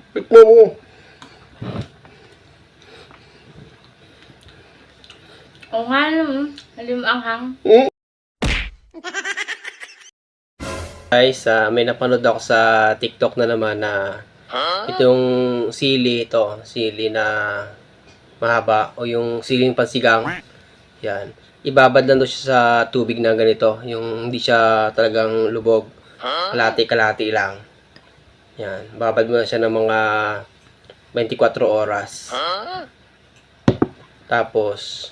Tikman mo. Oo nga naman. Alim anghang. Guys, may napanood ako sa TikTok na naman na itong sili na mahaba o yung siling pansigang. Yan. Ibabad lang daw siya sa tubig na ganito. Yung hindi siya talagang lubog. Kalati-kalati lang. Yan. Babad mo na siya ng mga 24 oras. Tapos,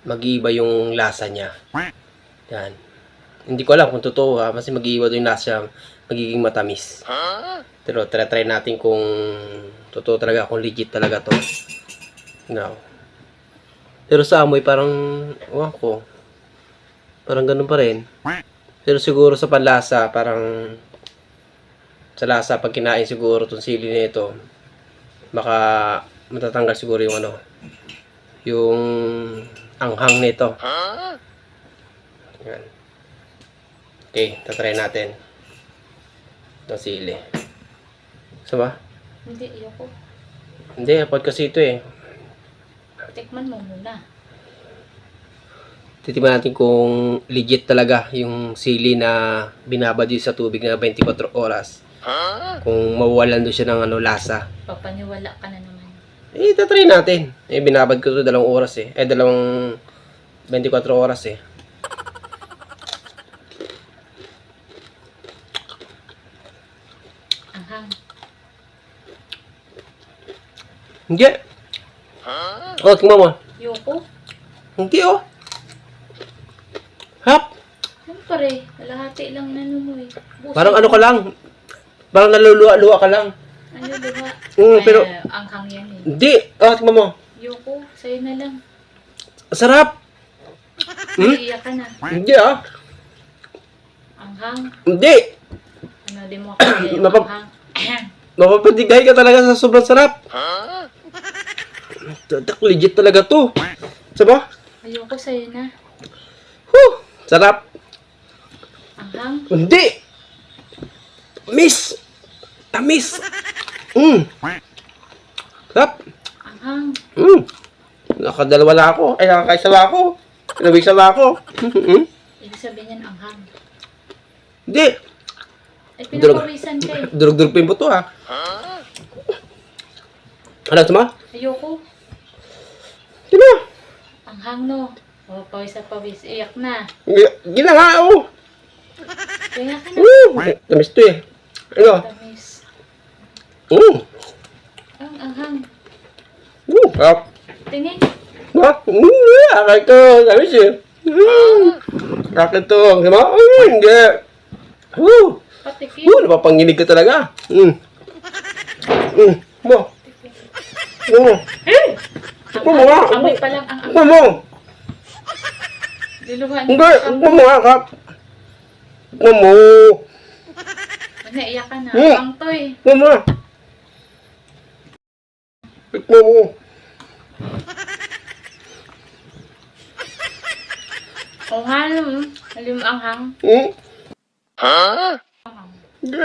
mag-iiba yung lasa niya. Yan. Hindi ko alam kung totoo ha. Kasi mag-iiba yung lasa, magiging matamis. Pero try natin kung totoo talaga, kung legit talaga to. No. Pero sa amoy parang, ewan ko, parang ganun pa rin. Pero siguro sa panlasa, parang sa lasa, pag kinain siguro itong sili na ito, baka matatanggal siguro yung yung anghang nito. Yan. Okay, tatry natin itong sili. Gusto ba? Hindi, ayoko. Hindi, apod kasi ito eh. Tikman mo muna. Titingnan natin kung legit talaga yung sili na binabad yun sa tubig na 24 oras. Kung mawawalan doon siya ng lasa. Papaniwala ka na naman. Eh, tatry natin. Eh, binabad ko ito 2 oras eh. 24 oras eh. Anghang. Hindi. Oh, tingnan mo. Ayoko. Hindi oh. Hap. Siyempre, kalahati lang na mo eh. Busi. Parang ka lang. Parang naluluwa-luwa ka lang. Ano diba? Pero Anghang yan eh. hindi. Oh, tingnan mo. Ayoko. Sa'yo na lang. Sarap. Iiyak ka na. Hindi ah. Anghang. Hindi. Ano, di mo kaya yung anghang. Ayan. Mapapadigay ka talaga sa sobrang sarap. Legit talaga to. Saba? Ayoko sa'yo na. Sarap. Anghang. Hindi. Tamis. Sarap. Anghang. Nakadalawa na ako. Ay, nakakaisa na ako. Nabisa na ako. Ibig sabihin yan anghang. Hindi. Ay, pinapawisan ka eh. Durug-durug pa yung buto ha. Ano, sama? Ayoko. Sino? Anghang no. O, pawis na pawis. Iyak na. Gila nga ako. Kaya ka na. Tamis to eh. Ano? Tamis. Ang anghang. Sarap. Tingin. Akal to. Tamis eh. Akal to. Sama? Hindi. Patikin. Napapanginig ka talaga. Mo. Tikman mo nga. Amoy pa lang ang Tikman mo. Liluhan. Hindi. Tikman mo nga, Kap. Tikman mo. Naiyak ka na. Ang to eh. Tikman mo. Tikman mo. O nga naman. Alim anghang. Hindi.